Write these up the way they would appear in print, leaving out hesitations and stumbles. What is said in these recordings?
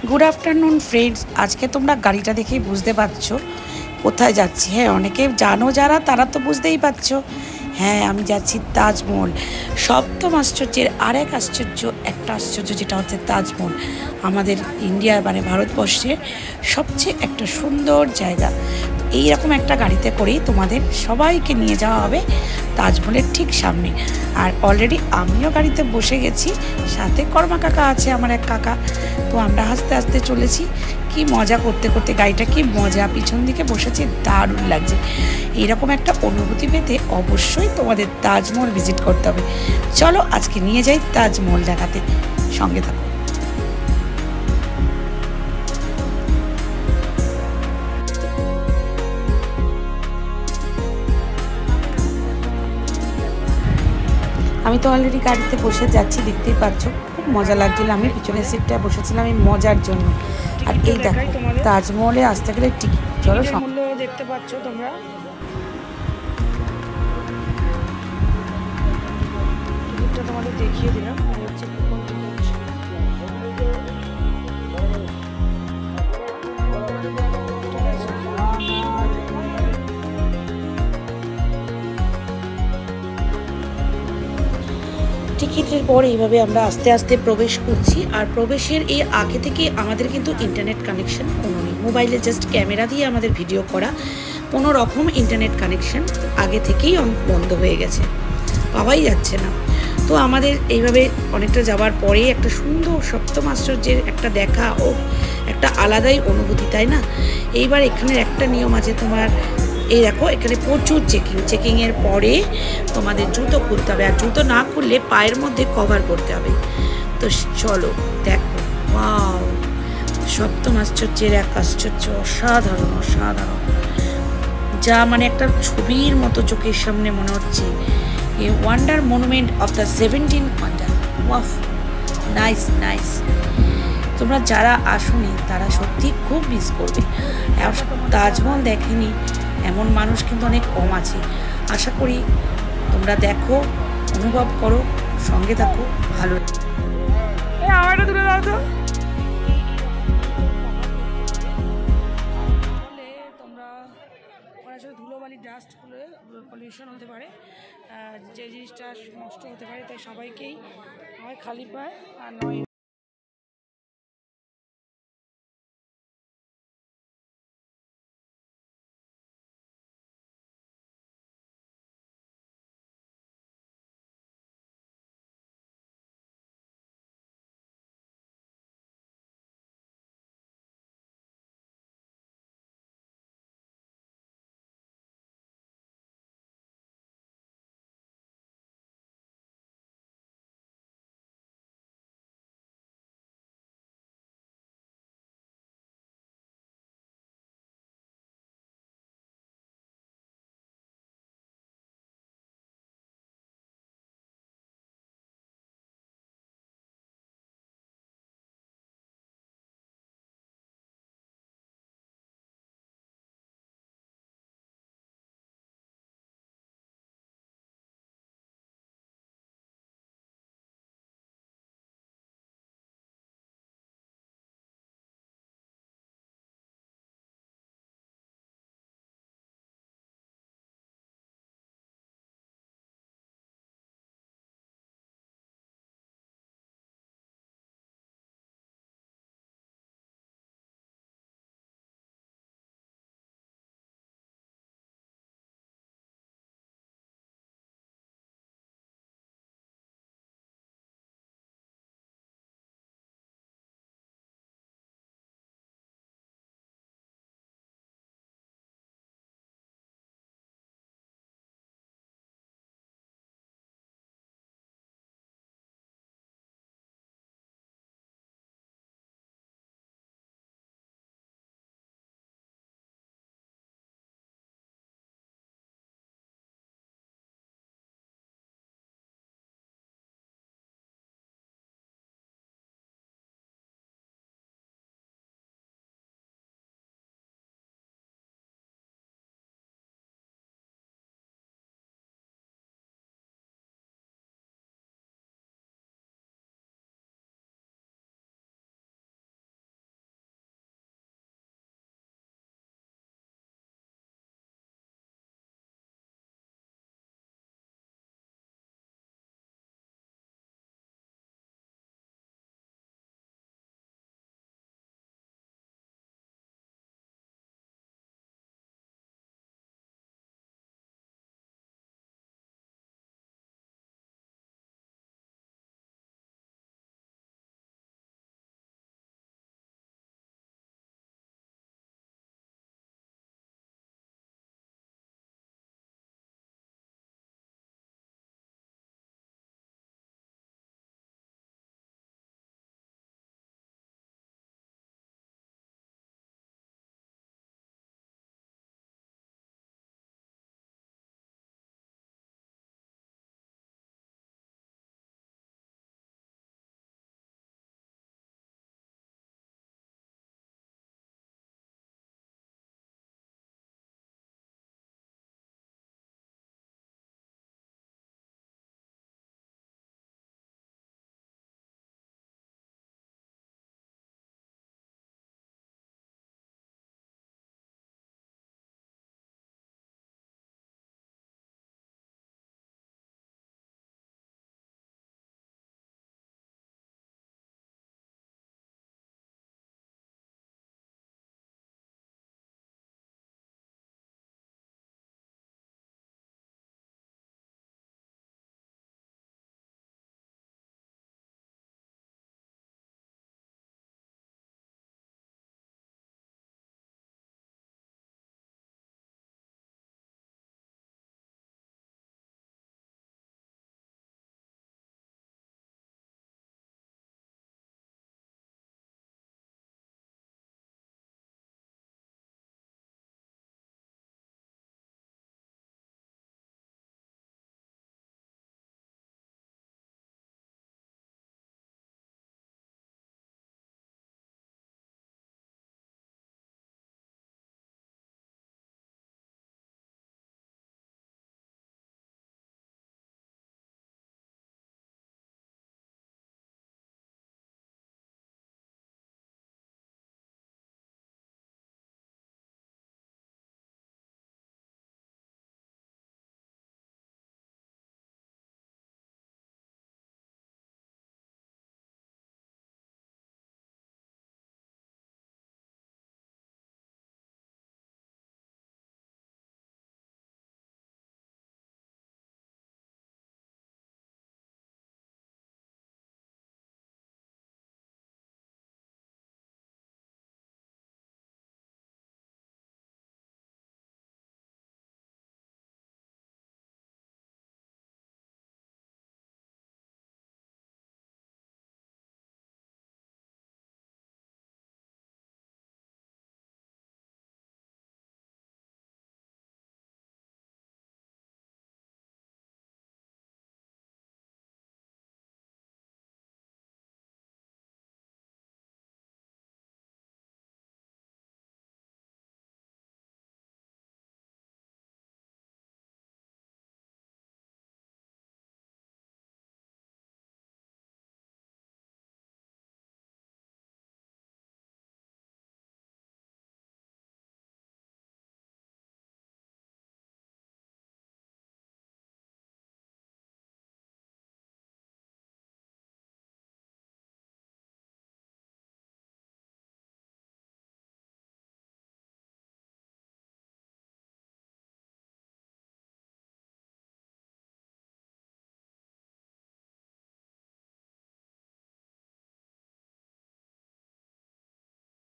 Good afternoon friends. আজকে তোমরা গাড়িটা দেখেই বুঝতে পারছো কোথায় যাচ্ছি। হ্যাঁ, অনেকে জানো যারা তারা তো বুঝতেই পারছো। হ্যাঁ, আমি যাচ্ছি তাজমহল। সপ্তম আশ্চর্যের আরেক আশ্চর্য, একটা আশ্চর্য যেটা হচ্ছে তাজমহল। আমাদের ইন্ডিয়া মানে ভারতবর্ষের সবচেয়ে একটা সুন্দর জায়গা। এইরকম একটা গাড়িতে করেই তোমাদের সবাইকে নিয়ে যাওয়া হবে তাজমহলের ঠিক সামনে। আর অলরেডি আমিও গাড়িতে বসে গেছি, সাথে কর্মা কাকা আছে, আমার এক কাকা। তো আমরা হাসতে হাসতে চলেছি, কি মজা করতে করতে। গাড়িটা কি মজা, পিছন দিকে বসেছি, দারুণ লাগছে। এইরকম একটা অনুভূতি পেতে অবশ্যই তোমাদের তাজমহল ভিজিট করতে হবে। চলো আজকে নিয়ে যাই তাজমহল দেখাতে, সঙ্গে থাকো। আমি তো অলরেডি গাড়িতে বসে যাচ্ছি, দেখতেই পাচ্ছ। খুব মজা লাগছিল, আমি পিছনের সিটটা বসেছিলাম এই মজার জন্য। আর এই দেখো, তাজমহলে আসতে গেলে টিকিট, চলো মূল্য দেখতে পাচ্ছ তোমরা। টিকিটটা তোমাদের দেখিয়ে দিলাম, হচ্ছে কুপন টিকিট। টিকিটের পর এইভাবে আমরা আস্তে আস্তে প্রবেশ করছি। আর প্রবেশের এই আগে থেকে আমাদের কিন্তু ইন্টারনেট কানেকশন কোনো নেই, মোবাইলে জাস্ট ক্যামেরা দিয়ে আমাদের ভিডিও করা, কোনো রকম ইন্টারনেট কানেকশন আগে থেকেই বন্ধ হয়ে গেছে, পাওয়াই যাচ্ছে না। তো আমাদের এইভাবে অনেকটা যাওয়ার পরেই একটা সুন্দর সপ্তম আশ্চর্যের একটা দেখা ও একটা আলাদাই অনুভূতি, তাই না? এইবার এখানের একটা নিয়ম আছে তোমার, এই দেখো এখানে প্রচুর চেকিংয়ের পরে তোমাদের জুতো খুলতে হবে, আর জুতো না খুললে পায়ের মধ্যে কভার করতে হবে। তো চলো দেখো, ওয়াও, সপ্তম আশ্চর্যের এক আশ্চর্য, অসাধারণ অসাধারণ, যা মানে একটা ছবির মতো চোখের সামনে মনে হচ্ছে। A wonder monument of the 17 wonder. ওয়াফ, নাইস নাইস। তোমরা যারা আসোনি তারা সত্যি খুব মিস করবে। তাজমহল দেখেনি এমন মানুষ কিন্তু অনেক কম আছে। আশা করি তোমরা দেখো, অনুভব করো, সঙ্গে থাকো, ভালো। আমারটা তুলে দাও তো। তোমরা আসলে ধুলোবালি ডাস্ট পলিউশন হতে পারে, যে জিনিসটা নষ্ট হতে পারে, তাই সবাইকেই হয় খালি পায় আর নয়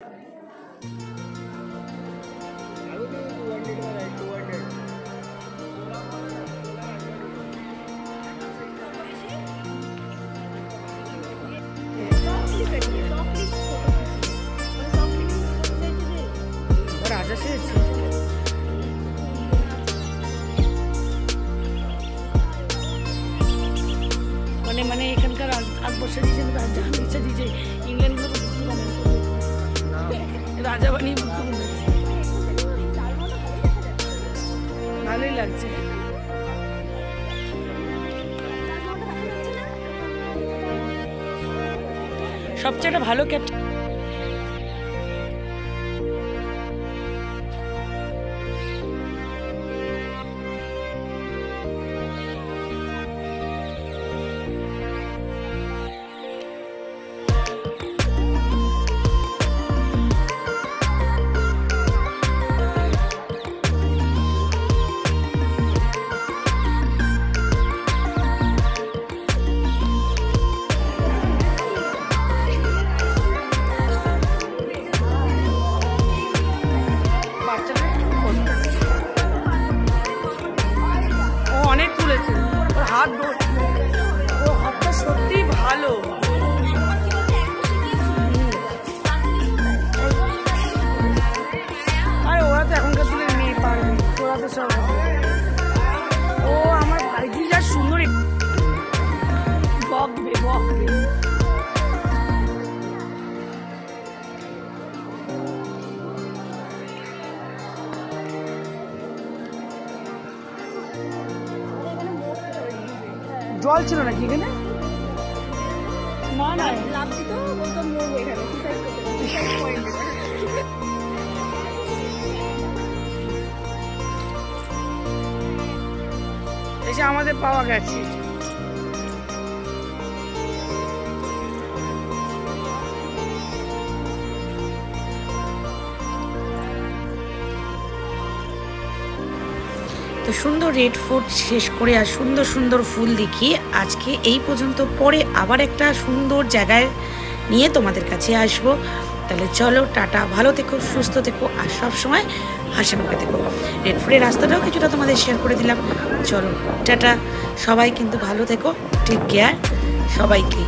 রাজা সেরেছে মানে এখানকার আকবর্ষা দিয়েছে রাজা ইচ্ছা দিয়েছে ইংল্যান্ডগুলো রাজা বানিয়ে ভালোই লাগছে। সবচেয়ে ভালো ক্যাপ্টেন অনেক তুলেছে ওর হাতটা সত্যি ভালো। আরে ওরা তো এখনকার দিনে মেয়ে পারবে, ওরা তো সব। ও আমার ভাইজি যা সুন্দর বকবে। জল ছিল নাকি এখানে? না লাগছি তো বলতো মরবো এখানে। এসে আমাদের পাওয়া গেছে। তো সুন্দর রেড ফোর্ট শেষ করে আর সুন্দর সুন্দর ফুল দেখিয়ে আজকে এই পর্যন্ত। পরে আবার একটা সুন্দর জায়গায় নিয়ে তোমাদের কাছে আসবো। তাহলে চলো, টাটা, ভালো থেকো, সুস্থ থেকো আর সবসময় হাসি মুখে থেকো। রেড ফোর্টের রাস্তাটাও কিছুটা তোমাদের শেয়ার করে দিলাম। চলো টাটা, সবাই কিন্তু ভালো থেকো, টেক কেয়ার সবাইকে।